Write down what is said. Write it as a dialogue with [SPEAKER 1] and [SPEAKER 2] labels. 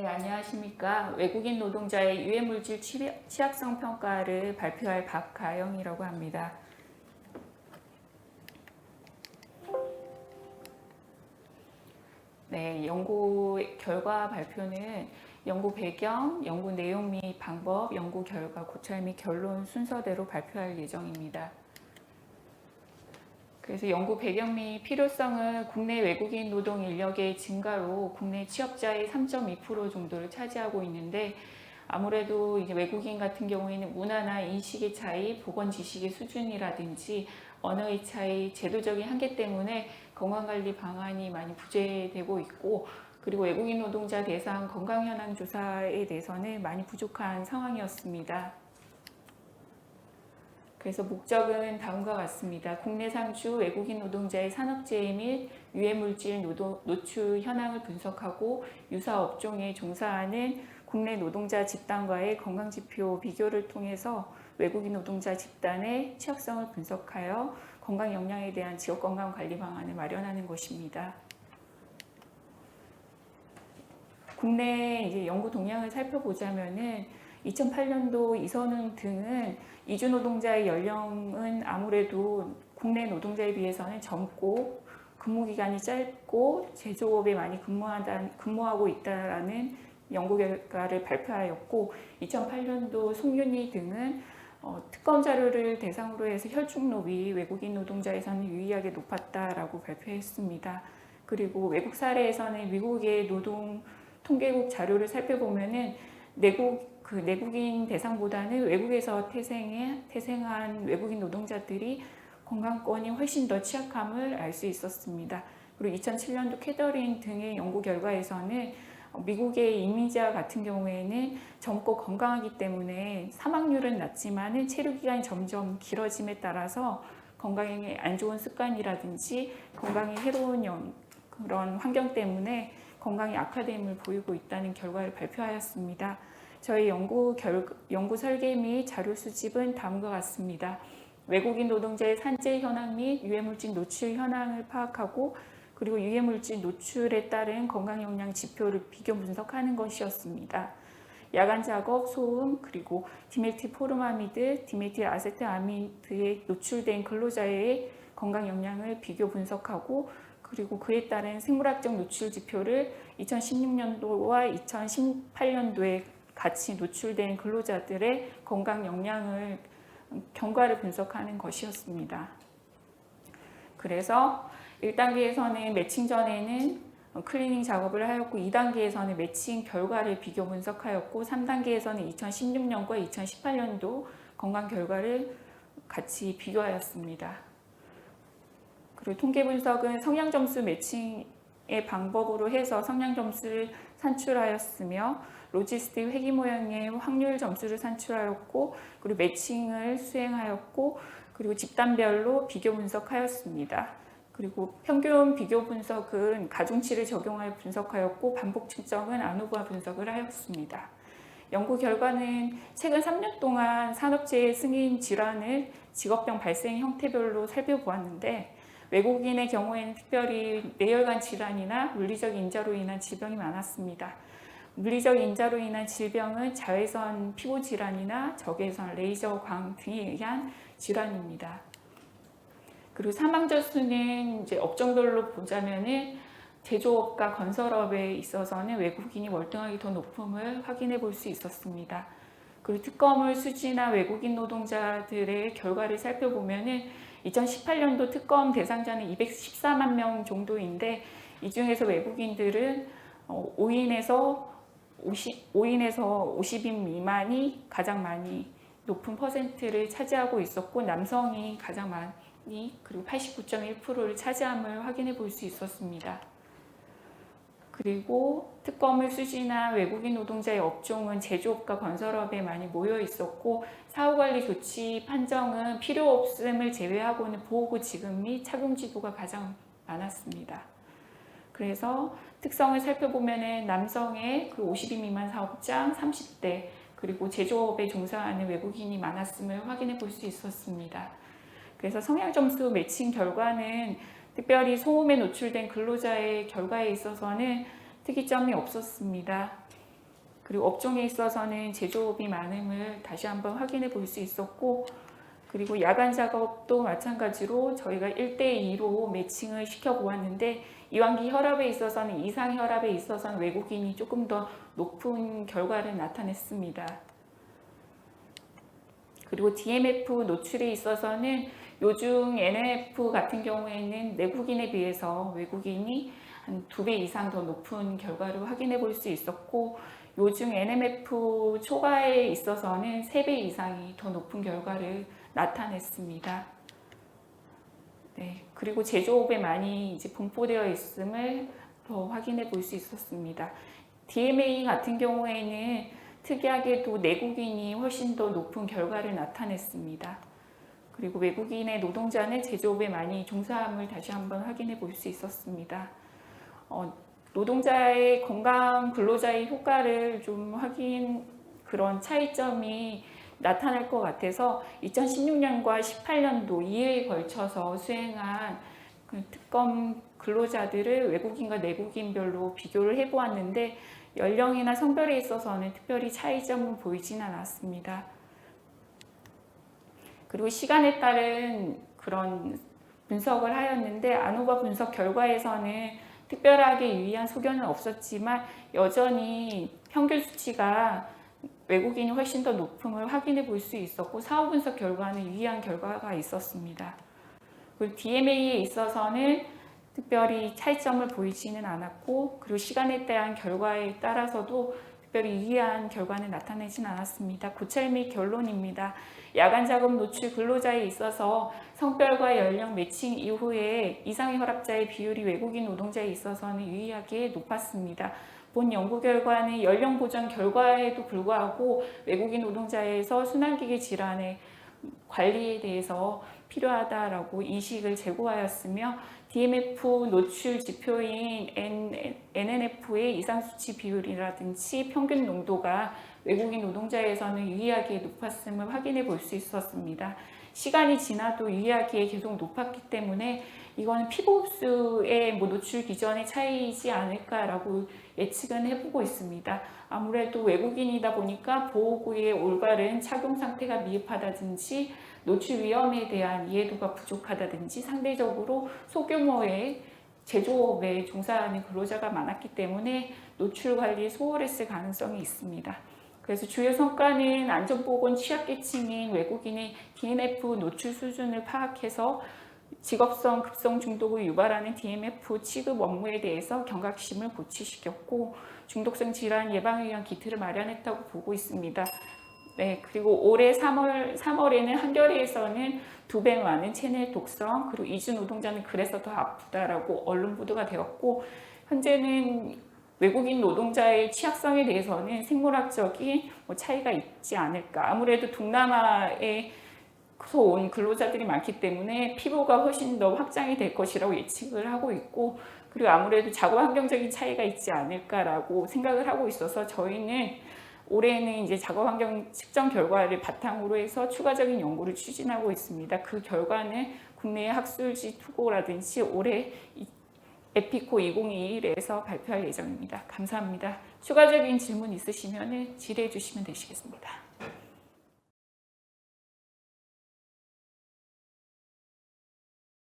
[SPEAKER 1] 네, 안녕하십니까. 외국인 노동자의 유해물질 취약성 평가를 발표할 박가영이라고 합니다. 네, 연구 결과 발표는 연구 배경, 연구 내용 및 방법, 연구 결과, 고찰 및 결론 순서대로 발표할 예정입니다. 그래서 연구 배경 및 필요성은 국내 외국인 노동 인력의 증가로 국내 취업자의 3.2% 정도를 차지하고 있는데, 아무래도 이제 외국인 같은 경우에는 문화나 인식의 차이, 보건 지식의 수준이라든지 언어의 차이, 제도적인 한계 때문에 건강관리 방안이 많이 부재되고 있고, 그리고 외국인 노동자 대상 건강 현황 조사에 대해서는 많이 부족한 상황이었습니다. 그래서 목적은 다음과 같습니다. 국내 상주 외국인 노동자의 산업재해 및 유해물질 노출 현황을 분석하고 유사 업종에 종사하는 국내 노동자 집단과의 건강지표 비교를 통해서 외국인 노동자 집단의 취약성을 분석하여 건강 역량에 대한 지역건강관리 방안을 마련하는 것입니다. 국내 이제 연구 동향을 살펴보자면은 2008년도 이선훈 등은 이주 노동자의 연령은 아무래도 국내 노동자에 비해서는 젊고 근무 기간이 짧고 제조업에 많이 근무하고 있다라는 연구 결과를 발표하였고, 2008년도 송윤희 등은 특검 자료를 대상으로 해서 혈중노비 외국인 노동자에서는 유의하게 높았다라고 발표했습니다. 그리고 외국 사례에서는 미국의 노동 통계국 자료를 살펴보면은 내국인 대상보다는 외국에서 태생한 외국인 노동자들이 건강권이 훨씬 더 취약함을 알 수 있었습니다. 그리고 2007년도 캐더린 등의 연구 결과에서는 미국의 이민자 같은 경우에는 젊고 건강하기 때문에 사망률은 낮지만 체류 기간이 점점 길어짐에 따라서 건강에 안 좋은 습관이라든지 건강에 해로운 그런 환경 때문에 건강이 악화됨을 보이고 있다는 결과를 발표하였습니다. 저희 연구 설계 및 자료 수집은 다음과 같습니다. 외국인 노동자의 산재 현황 및 유해물질 노출 현황을 파악하고, 그리고 유해물질 노출에 따른 건강 역량 지표를 비교 분석하는 것이었습니다. 야간 작업, 소음, 그리고 디메틸포르마미드, 디메틸 아세트아미드에 노출된 근로자의 건강 역량을 비교 분석하고, 그리고 그에 따른 생물학적 노출 지표를 2016년도와 2018년도에 같이 노출된 근로자들의 건강 역량을 경과를 분석하는 것이었습니다. 그래서 1단계에서는 매칭 전에는 클리닝 작업을 하였고, 2단계에서는 매칭 결과를 비교 분석하였고, 3단계에서는 2016년과 2018년도 건강 결과를 같이 비교하였습니다. 그리고 통계 분석은 성향 점수 매칭의 방법으로 해서 성향 점수를 산출하였으며, 로지스틱 회귀 모형의 확률 점수를 산출하였고, 그리고 매칭을 수행하였고, 그리고 집단별로 비교 분석하였습니다. 그리고 평균 비교 분석은 가중치를 적용하여 분석하였고, 반복 측정은 아노바 분석을 하였습니다. 연구 결과는 최근 3년 동안 산업재해 승인 질환을 직업병 발생 형태별로 살펴보았는데, 외국인의 경우에는 특별히 뇌혈관 질환이나 물리적 인자로 인한 질병이 많았습니다. 물리적 인자로 인한 질병은 자외선 피부 질환이나 적외선 레이저 광 등에 의한 질환입니다. 그리고 사망자 수는 이제 업종별로 보자면은 제조업과 건설업에 있어서는 외국인이 월등하게 더 높음을 확인해 볼 수 있었습니다. 그리고 특검을 수지나 외국인 노동자들의 결과를 살펴보면은 2018년도 특검 대상자는 214만 명 정도인데, 이 중에서 외국인들은 5인에서 50인 미만이 가장 많이 높은 퍼센트를 차지하고 있었고, 남성이 가장 많이, 그리고 89.1%를 차지함을 확인해 볼 수 있었습니다. 그리고 특검을 수지나 외국인 노동자의 업종은 제조업과 건설업에 많이 모여 있었고, 사후관리 조치 판정은 필요 없음을 제외하고는 보호구 지급 및 착용 지도가 가장 많았습니다. 그래서 특성을 살펴보면 남성의 50인 미만 사업장 30대, 그리고 제조업에 종사하는 외국인이 많았음을 확인해 볼 수 있었습니다. 그래서 성향 점수 매칭 결과는 특별히 소음에 노출된 근로자의 결과에 있어서는 특이점이 없었습니다. 그리고 업종에 있어서는 제조업이 많음을 다시 한번 확인해 볼 수 있었고, 그리고 야간 작업도 마찬가지로 저희가 1대2로 매칭을 시켜보았는데, 이완기 혈압에 있어서는 이상 혈압에 있어서는 외국인이 조금 더 높은 결과를 나타냈습니다. 그리고 DMF 노출에 있어서는 요중 NF 같은 경우에는 내국인에 비해서 외국인이 한 2배 이상 더 높은 결과를 확인해 볼 수 있었고, 요중 NMF 초과에 있어서는 3배 이상이 더 높은 결과를 나타냈습니다. 네, 그리고 제조업에 많이 이제 분포되어 있음을 더 확인해 볼 수 있었습니다. DMA 같은 경우에는 특이하게도 내국인이 훨씬 더 높은 결과를 나타냈습니다. 그리고 외국인의 노동자는 제조업에 많이 종사함을 다시 한번 확인해 볼 수 있었습니다. 노동자의 건강 근로자의 효과를 좀 그런 차이점이 나타날 것 같아서 2016년과 18년도 2회에 걸쳐서 수행한 그 특검 근로자들을 외국인과 내국인별로 비교를 해보았는데, 연령이나 성별에 있어서는 특별히 차이점은 보이진 않았습니다. 그리고 시간에 따른 그런 분석을 하였는데, 아노바 분석 결과에서는 특별하게 유의한 소견은 없었지만 여전히 평균 수치가 외국인이 훨씬 더 높음을 확인해 볼 수 있었고, 사후 분석 결과는 유의한 결과가 있었습니다. 그리고 DMA에 있어서는 특별히 차이점을 보이지는 않았고, 그리고 시간에 대한 결과에 따라서도 특별히 유의한 결과는 나타내진 않았습니다. 고찰 및 결론입니다. 야간 작업 노출 근로자에 있어서 성별과 연령 매칭 이후에 이상의 혈압자의 비율이 외국인 노동자에 있어서는 유의하게 높았습니다. 본 연구 결과는 연령 보정 결과에도 불구하고 외국인 노동자에서 순환기계 질환의 관리에 대해서 필요하다라고 인식을 제고하였으며, DMF 노출 지표인 NNF의 이상 수치 비율이라든지 평균 농도가 외국인 노동자에서는 유의하게 높았음을 확인해 볼 수 있었습니다. 시간이 지나도 유의하게 계속 높았기 때문에 이건 피부 흡수의 노출 기전의 차이이지 않을까라고 예측은 해보고 있습니다. 아무래도 외국인이다 보니까 보호구의 올바른 착용 상태가 미흡하다든지 노출 위험에 대한 이해도가 부족하다든지 상대적으로 소규모의 제조업에 종사하는 근로자가 많았기 때문에 노출 관리에 소홀했을 가능성이 있습니다. 그래서 주요 성과는 안전보건 취약계층인 외국인의 DNF 노출 수준을 파악해서 직업성 급성 중독을 유발하는 DMF 취급 업무에 대해서 경각심을 고취시켰고, 중독성 질환 예방을 위한 기틀을 마련했다고 보고 있습니다. 네, 그리고 올해 3월에는 한겨레에서는 2배 많은 체내 독성, 그리고 이주 노동자는 그래서 더 아프다라고 언론 보도가 되었고, 현재는 외국인 노동자의 취약성에 대해서는 생물학적인 차이가 있지 않을까. 아무래도 동남아에서 온 근로자들이 많기 때문에 피부가 훨씬 더 확장이 될 것이라고 예측을 하고 있고, 그리고 아무래도 작업 환경적인 차이가 있지 않을까라고 생각을 하고 있어서 저희는 올해는 이제 작업 환경 측정 결과를 바탕으로 해서 추가적인 연구를 추진하고 있습니다. 그 결과는 국내의 학술지 투고라든지 올해 에피코 2021에서 발표할 예정입니다. 감사합니다. 추가적인 질문 있으시면 질의해 주시면 되시겠습니다.